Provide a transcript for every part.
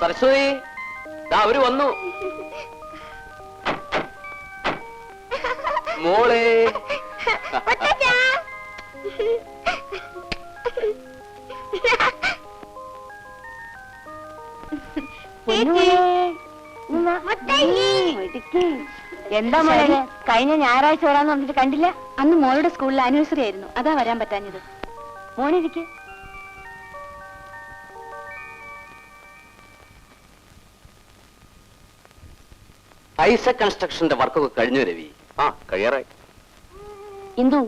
സരസ്വതി, അവര് വന്നു. മോളെ എന്താ മോളെ കഴിഞ്ഞ ഞായറാഴ്ച വരാന്ന് പറഞ്ഞിട്ട് കണ്ടില്ല? അന്ന് മോളുടെ സ്കൂളിൽ ആനിവേഴ്സറി ആയിരുന്നു, അതാ വരാൻ പറ്റാഞ്ഞത്. മോനിരിക്കെ. ഐസക് കൺസ്ട്രക്ഷന്റെ വർക്കൊക്കെ കഴിഞ്ഞു രവി. ആ കഴിയാറായി. ഇന്ദു,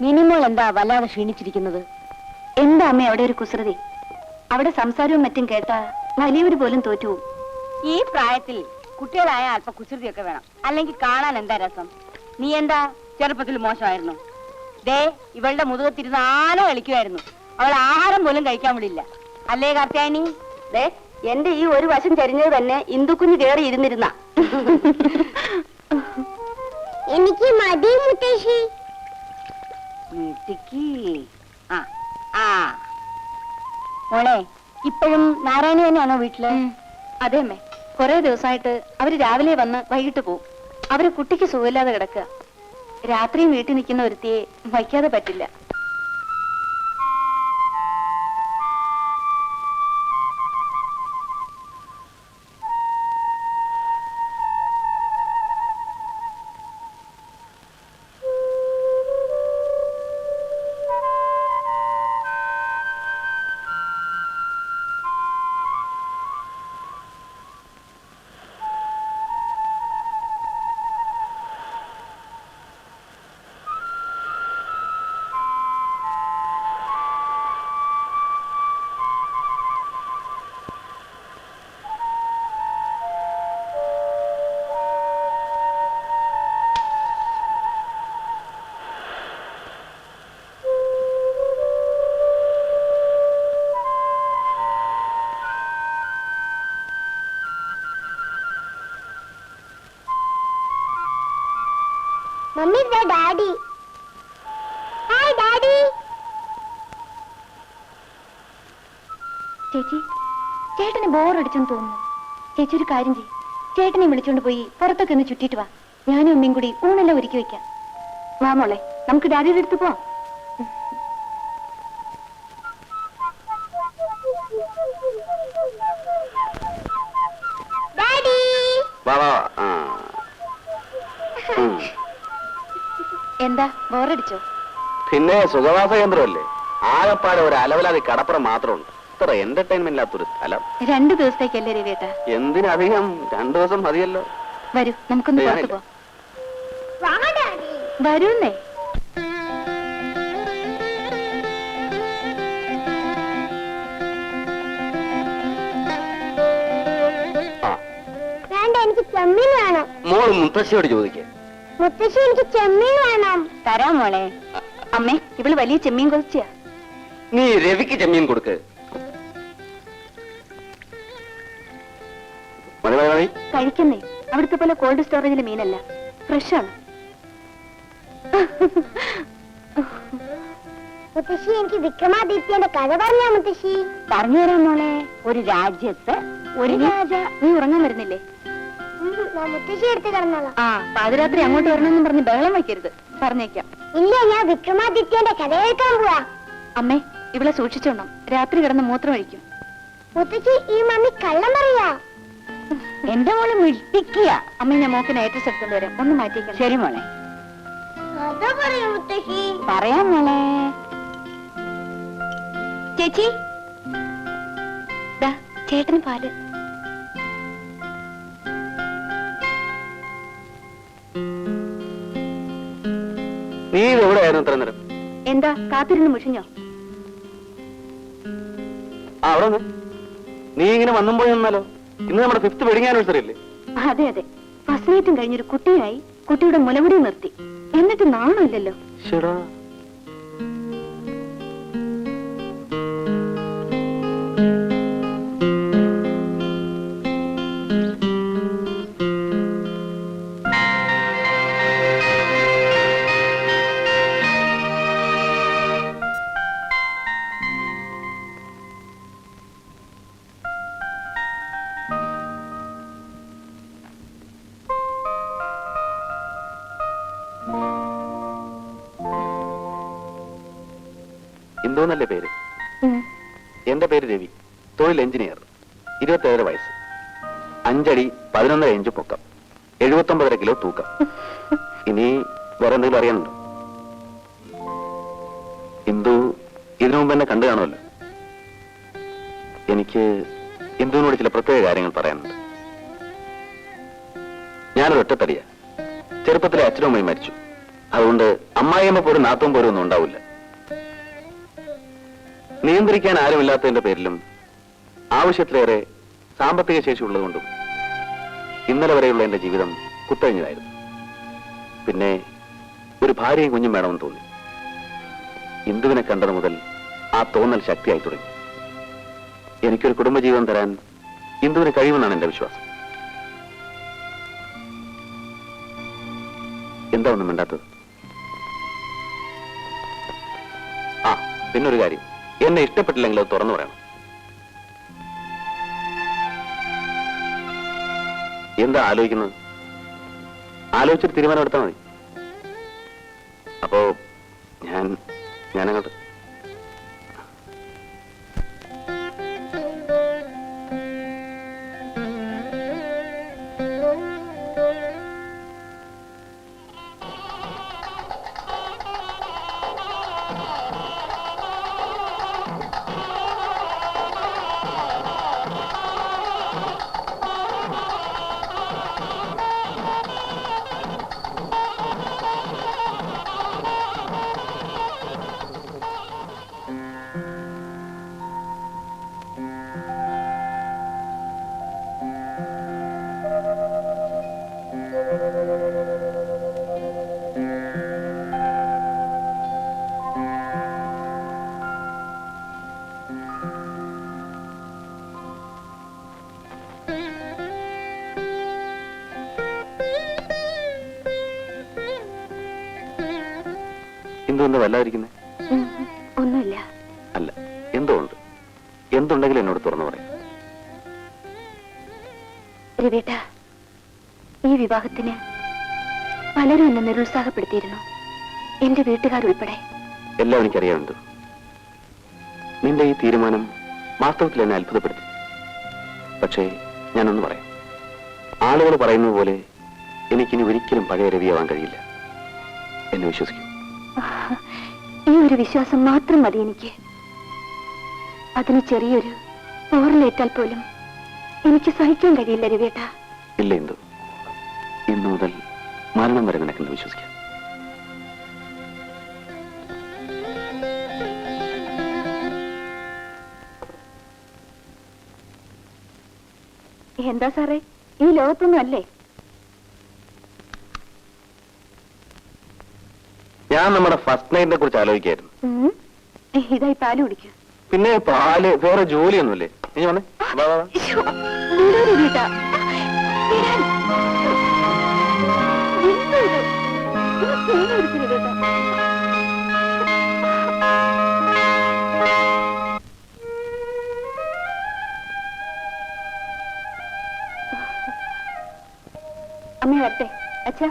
മിനിമോൾ എന്താ വല്ലാതെ ക്ഷീണിച്ചിരിക്കുന്നത്? എന്താ അമ്മ അവിടെ ഒരു കുസൃതി? അവിടെ സംസാരവും മറ്റും കേട്ടാ വലിയവര് പോലും തോറ്റുപോകും. ഈ പ്രായത്തിൽ കുട്ടികളായ അല്പ കുസൃതിയൊക്കെ വേണം, അല്ലെങ്കിൽ കാണാൻ എന്താ രസം. നീ എന്താ ചെറുപ്പത്തിൽ മോശമായിരുന്നു? ദേ ഇവളുടെ മുതുകത്തിരുന്ന് ആന കളിക്കുമായിരുന്നു. അവൾ ആഹാരം പോലും കഴിക്കാൻ വിടില്ല, അല്ലേ കാർത്യായനി? ദേ എന്റെ ഈ ഒരു വശം ചരിഞ്ഞത് തന്നെ ഇന്ദുക്കുഞ്ഞ് കേറി ഇരുന്നിരുന്ന. എനിക്ക് മതി മുത്തശ്ശി. മോളെ, ഇപ്പോഴും നാരായണി തന്നെയാണോ വീട്ടില്? അതെ അമ്മേ, കൊറേ ദിവസമായിട്ട് അവര് രാവിലെ വന്ന് വൈകിട്ട് പോവും. അവര് കുട്ടിക്ക് സുഖമില്ലാതെ കിടക്കുക. രാത്രിയും വീട്ടിൽ നിൽക്കുന്ന ഒരുത്തിയെ വയ്ക്കാതെ പറ്റില്ല. Mummy, daddy. Hi daddy. ചേച്ചി, ചേട്ടന് ബോറടിച്ചെന്ന് തോന്നുന്നു. ചേച്ചി ഒരു കാര്യം ചെയ്യും, ചേട്ടനെ വിളിച്ചോണ്ട് പോയി പുറത്തൊക്കെ ഒന്ന് ചുറ്റിട്ട് വാ. ഞാനും അമ്മയും കൂടി ഊണെല്ലാം ഒരുക്കി വെക്കാം. വാ മോളെ, നമുക്ക് ഡാഡിയുടെ അടുത്ത് പോവാം. ഡാഡി. എന്താ ബോറടിച്ചോ? പിന്നെ സുഖവാസ കേന്ദ്രമല്ലേ, ആകപ്പാടെ ഒരു അലവലാതി കടപ്പുറം മാത്രമുണ്ട്. ഇത്ര എന്റർടൈൻമെന്റ് ഇല്ലാത്തൊരു സ്ഥലം. 2 ദിവസത്തേക്കല്ലേ രവിയേട്ടാ? എന്തിനധികം, 2 ദിവസം മതിയല്ലോ. വരൂ, നമുക്കൊന്ന് പുറത്ത് പോവാം. വാ ഡാഡി. വരൂന്നേ. വേണ്ട, എനിക്ക് ചെമ്മീൻ വേണം. മോൾ മുത്തശ്ശിയോട് ചോദിക്കേ. മുത്തശ്ശി, എനിക്ക് ചെമ്മീൻ വേണം. തരാം മോളെ. അമ്മേ, ഇവള് വലിയ ചെമ്മീൻ കൊതിച്ചാ. നീ രവിക്ക് ചെമ്മീൻ കൊടുക്ക്. മതി മതി മതി. കഴിക്കുന്നേ, അവിടുത്തെ പോലെ കോൾഡ് സ്റ്റോറേജിലെ മീനല്ല, ഫ്രഷാണ്. മുത്തശ്ശി, എനിക്ക് വിക്രമാദിത്യന്റെ കഥ പറഞ്ഞാ മുത്തശ്ശി? പറഞ്ഞു തരാം മോളെ. ഒരു രാജ്യത്ത് ഒരു രാജ. നീ ഉറങ്ങാൻ വരുന്നില്ലേ? ഞാൻ മുത്തശ്ശി എടുത്ത് കിടന്നോളാം. ആ, പാതിരാത്രി അങ്ങോട്ട് വരണമെന്നും പറഞ്ഞ് ബഹളം വയ്ക്കരുത്, പറഞ്ഞേക്കാം. ഇല്ല, ഞാൻ വിക്രമാദിത്യന്റെ കഥ കേൾക്കാൻ പോവാ. അമ്മേ, ഇവളെ സൂക്ഷിച്ചോണം, രാത്രി കിടന്ന് മൂത്രം ഒഴിക്കും. മുത്തശ്ശി, ഈ മമ്മി കള്ളം പറയാ. എന്റെ മോളെ മിട്ടിക്കുക. അമ്മ, ഞാൻ മോക്ക് നൈറ്റ്രസ് എടുത്തോണ്ട് വരാം, ഒന്ന് മാറ്റിയേക്കാം. ശരി മോളെ. അതാ പറയാ മുത്തശ്ശി. പറയാം മോളെ. ചേച്ചി, ദാ ചേട്ടന് പാല്. നീ എവിടെയായിരുന്നു ഇത്ര നേരം? എന്താ കാത്തിരുന്ന് മുഷിഞ്ഞോ? ആ, അവിടെ വന്ന്. നീ ഇങ്ങനെ വന്നും പോയി നിന്നാലോ? ഇന്ന് നമ്മുടെ 5th വെഡിങ് ആനിവേഴ്സറി അല്ലേ? അതെ അതെ, ഫസ്റ്റ് നൈറ്റും കഴിഞ്ഞൊരു കുട്ടിയായി, കുട്ടിയുടെ മുലമുടി നിർത്തി. എന്നിട്ട് നാണമില്ലല്ലോ. ശടാ, എന്തോന്നല്ലേ പേര്? എന്റെ പേര് രവി. തൊഴിൽ എഞ്ചിനീയർ. 27 വയസ്സ്. 5 അടി 11 ഇഞ്ച് പൊക്കം. 79 കിലോ തൂക്കം. ഇനി വേറെ എന്തെങ്കിലും അറിയാനുണ്ടോ? ഇന്ദു ഇതിനു മുമ്പ് എന്നെ കണ്ടു കാണുമല്ലോ. എനിക്ക് ഇന്ദുവിനോട് ചില പ്രത്യേക കാര്യങ്ങൾ പറയാനുണ്ട്. ഞാനൊരു ഒറ്റത്തടിയാ. ചെറുപ്പത്തിലെ അച്ഛനും അമ്മയും മരിച്ചു. അതുകൊണ്ട് അമ്മായിയമ്മ പോലും നാത്തും പോലും ഒന്നും ഉണ്ടാവില്ല. നിയന്ത്രിക്കാൻ ആരുമില്ലാത്തതിന്റെ പേരിലും ആവശ്യത്തിലേറെ സാമ്പത്തിക ശേഷി ഉള്ളതുകൊണ്ടും ഇന്നലെ വരെയുള്ള എന്റെ ജീവിതം കുത്തഴിഞ്ഞതായിരുന്നു. പിന്നെ ഒരു ഭാര്യയും കുഞ്ഞും വേണമെന്ന് തോന്നി. ഇന്ദുവിനെ കണ്ടത് മുതൽ ആ തോന്നൽ ശക്തിയായി തുടങ്ങി. എനിക്കൊരു കുടുംബജീവൻ തരാൻ ഇന്ദുവിന് കഴിയുമെന്നാണ് എന്റെ വിശ്വാസം. എന്താ ഒന്നും മിണ്ടാത്തത്? ആ, പിന്നൊരു കാര്യം, എന്നെ ഇഷ്ടപ്പെട്ടില്ലെങ്കിൽ അത് തുറന്നു പറയണം. എന്താ ആലോചിക്കുന്നത്? ആലോചിച്ചിട്ട് തീരുമാനമെടുത്താൽ മതി. അപ്പോ ഞാനങ്ങോട്ട്. എന്തുകൊണ്ട് വല്ലാതിരിക്കുന്നേ? ഒന്നുമില്ല. അല്ല, എന്തോ ഉണ്ട്. എന്തുണ്ടെങ്കിലും എന്നോട് തുറന്നു പറയും. രവിയേട്ട, ഈ വിവാഹത്തിന് പലരും എന്നെ നിരുത്സാഹപ്പെടുത്തിയിരുന്നു, എന്റെ വീട്ടുകാരുൾപ്പെടെ. എല്ലാം എനിക്കറിയാമെന്തോ. നിന്റെ ഈ തീരുമാനം വാസ്തവത്തിൽ എന്നെ അത്ഭുതപ്പെടുത്തി. പക്ഷേ ഞാനൊന്ന് പറയാം. ആളുകൾ പറയുന്നത് പോലെ എനിക്കിനി ഒരിക്കലും പഴയ രവിയാവാൻ കഴിയില്ല. എന്നെ വിശ്വസിക്കും. ഈ ഒരു വിശ്വാസം മാത്രം മതി എനിക്ക്. അതിന് ചെറിയൊരു പോറലേറ്റാൽ പോലും എനിക്ക് സഹിക്കാൻ കഴിയില്ല രവിയേട്ട. ഇല്ല ഇന്ദു, ഇന്നു മുതൽ മരണം വരെ നിനക്കെന്ന് വിശ്വസിക്കാം. എന്താ സാറേ, ഈ ലോകത്തൊന്നും അല്ലേ? ഞാൻ നമ്മുടെ ഫസ്റ്റ് നൈറ്റിനെ കുറിച്ച് ആലോചിക്കായിരുന്നു. ഇതായി പാല് കുടിക്കൂ. പിന്നെ പാല് വേറെ ജോലിയൊന്നുമില്ലേ? നീ വന്നേ. വാ, വാ, വാ. അമ്മ വരട്ടെ. അച്ഛാ,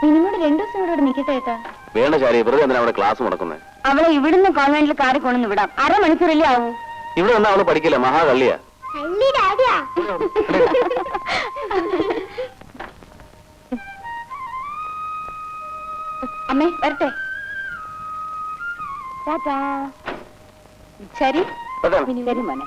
നിന്നോട് 2 ദിവസം ഇവിടെ നിൽക്കട്ടെ ഏട്ടാ. വേണ്ട ശാലി, വെറുതെ എന്തിനാ അവിടെ ക്ലാസ് മുടക്കുന്നത്? അവളെ ഇവിടുന്ന് കോൺവെന്റിൽ കാറി കൊണ്ടു വിടാം. 1/2 മണിക്കൂറല്ലേ ആവൂ. ഇവിടെ വന്നാ അവള് പഠിക്കില്ല, മഹാകള്ളിയാ. അമ്മേ വരട്ടെ. ശരി ശരി മോനെ.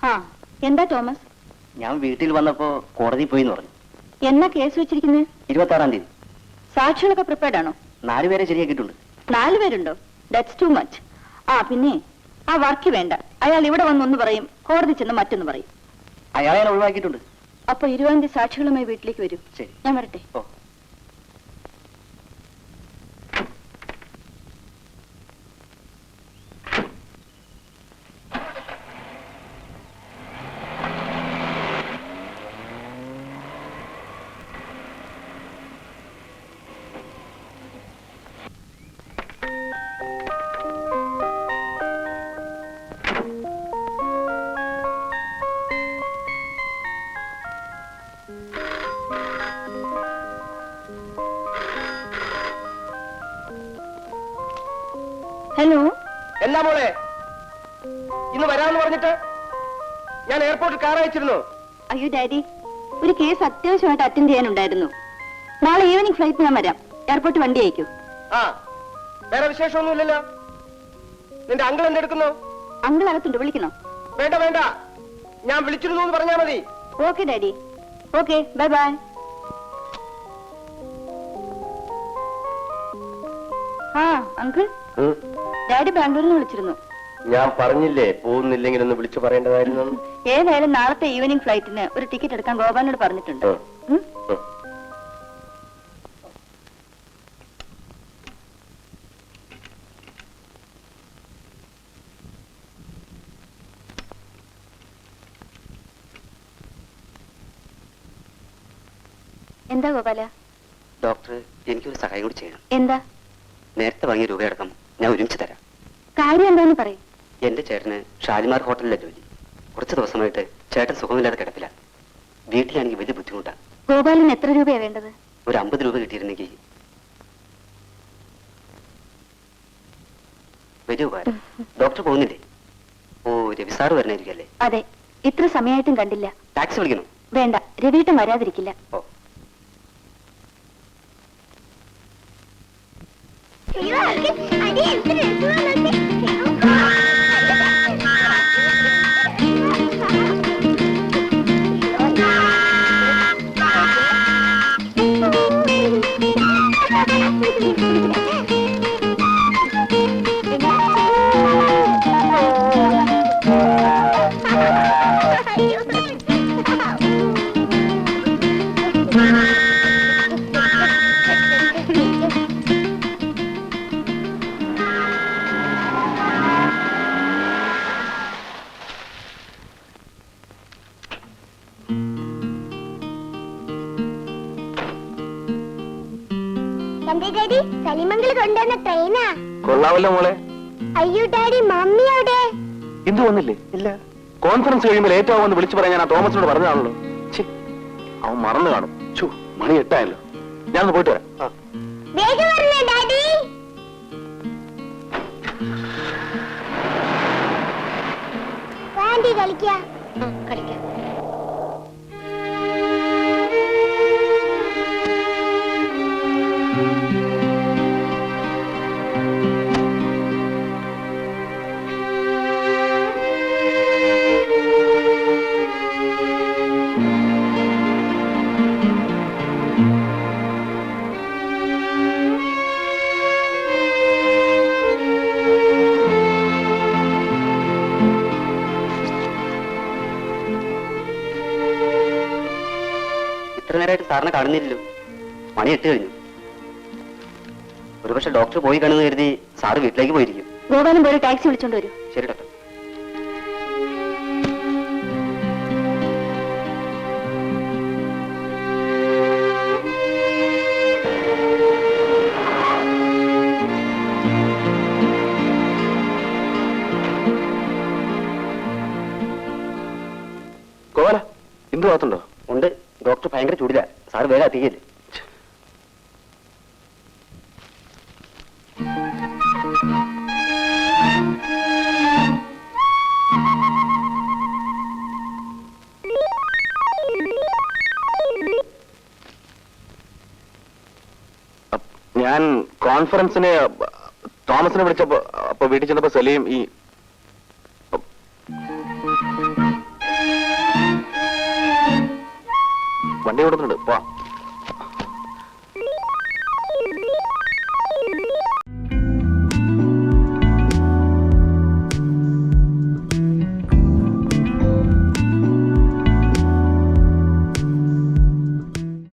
ആ, എന്താ തോമസ്? ഞാൻ വീട്ടിൽ വന്നപ്പോ കോടതി പോയി എന്ന് പറഞ്ഞു. എന്നാ കേസ് വെച്ചിരിക്കുന്നത്? 26-ാം തീയതി. സാക്ഷികളൊക്കെ പ്രിപ്പയർഡ് ആണോ? 4 പേരെ ശരിയാക്കിയിട്ടുണ്ട്. 4 പേരുണ്ടോ? That's too much. ആ പിന്നെ ആ വർക്ക് വേണ്ട. അയാൾ ഇവിടെ വന്നൊന്ന് പറയും, കോടതി ചെന്ന് മറ്റൊന്ന് പറയും. അയാളെ ഒഴിവാക്കിയിട്ടുണ്ട്. അപ്പൊ 20-ാം തീയതി സാക്ഷികളുമായി വീട്ടിലേക്ക് വരൂ. ശരി, ഞാൻ വരട്ടെ. ഓ. ഹലോ. എന്താ മോളെ ഇന്ന് വരാമെന്ന് പറഞ്ഞിട്ട്? ഞാൻ എയർപോർട്ടിൽ കാർ അയച്ചിരുന്നു. അയ്യോ ഡാഡി, ഒരു കേസ് അത്യാവശ്യമായിട്ട് അറ്റൻഡ് ചെയ്യാനുണ്ടായിരുന്നു. നാളെ ഈവനിങ് ഫ്ലൈറ്റ് ഞാൻ വരാം. എയർപോർട്ട് വണ്ടി അയക്കൂ. ആ, വേറെ വിശേഷമൊന്നുമില്ലല്ലോ. നിന്റെ അങ്കിൾ എന്തെടുക്കുന്നു? അങ്കിൾ അകത്തുണ്ട്, വിളിക്കണോ? വേണ്ട വേണ്ട, ഞാൻ വിളിച്ചിരുന്നു എന്ന് പറഞ്ഞാ മതി. Okay daddy. Okay, bye bye. ആ അങ്കിൾ, ഡാഡി ബാംഗ്ലൂരിൽ നിന്ന് വിളിച്ചിരുന്നു. ഞാൻ പറഞ്ഞില്ലേ പോകുന്നില്ലെങ്കിൽ ഒന്ന് വിളിച്ചു പറയേണ്ടതായിരുന്നു. ഏതായാലും നാളത്തെ ഈവനിങ് ഫ്ലൈറ്റിന് ഒരു ടിക്കറ്റ് എടുക്കാൻ ഗോപാലിനോട് പറഞ്ഞിട്ടുണ്ട്. ഉം? എന്താ ഗോപാല? ഡോക്ടർ, എനിക്കൊരു സഹായം കൂടി ചെയ്യണം. എന്താ? നേരത്തെ വാങ്ങിയ രൂപയടക്കം ഞാൻ ഒരുമിച്ച് തരാം. കാര്യം എന്താന്ന് പറയും. എന്റെ ചേട്ടന് ഷാലിമാർ ഹോട്ടലിലെ ജോലി. കുറച്ച് ദിവസമായിട്ട് ചേട്ടൻ സുഖമില്ലാതെ കിടപ്പില്ല. വീട്ടിലാണെങ്കിൽ വലിയ ബുദ്ധിമുട്ടാണ്. ഗോപാലിന് എത്ര രൂപയാ വേണ്ടത്? ഒരു 50 രൂപ കിട്ടിയിരുന്നെങ്കിൽ വലിയ ഉപകാരം. ഡോക്ടർ പോകുന്നില്ലേ? ഓ, രവി സാറ് വരണായിരിക്കല്ലേ? അതെ, ഇത്ര സമയമായിട്ടും കണ്ടില്ല. ടാക്സി വിളിക്കണം? വേണ്ട, രവിയേട്ടൻ വരാതിരിക്കില്ല. ഓ, എന്റെ ഡാഡി സലിമംഗൽ കൊണ്ടുവന്ന ട്രെയിനാ. കൊള്ളാവല്ലോ മോളെ. അയ്യോ ഡാഡി, മമ്മി അവിടെ? ഇന്ദു വന്നില്ലേ? ഇല്ല. കോൺഫറൻസ് കഴിയുമ്പോൾ ലേറ്റ് ആവുമെന്ന് വിളിച്ചു പറയാൻ ഞാൻ ആ തോമസിനോട് പറഞ്ഞതാണല്ലോ. അവൻ മറന്നു കാണും. മണി 8 ആയല്ലോ. ഞാനൊന്ന് പോയിട്ട് വരാം. വേഗം വരണേ ഡാഡി. ആന്റി കളിക്കാം. കളിക്കാം. ഇത്ര നേരമായിട്ട് സാറിനെ കാണുന്നില്ലല്ലോ. മണി 8 കഴിഞ്ഞു. ഒരുപക്ഷെ ഡോക്ടർ പോയി കാണുമെന്ന് കരുതി സാറ് വീട്ടിലേക്ക് പോയിരിക്കും. ഗോപാലൻ പോയി ടാക്സി വിളിച്ചോണ്ട് വരൂ. ശരി ഡോക്ടർ. ഗോപാല, ഇന്ദു ഭാഗത്തുണ്ടോ? ഉണ്ട്. ഡോക്ടർ ഭയങ്കര ചൂടില്ല. സാറ് വേഗം എത്തിക്കില്ലേ? ഞാൻ കോൺഫറൻസിന് തോമസിനെ വിളിച്ചപ്പോ അപ്പൊ വീട്ടിൽ ചെന്നപ്പോ സലീം ഈ വണ്ടി കൊടുക്കുന്നുണ്ട്. പോ.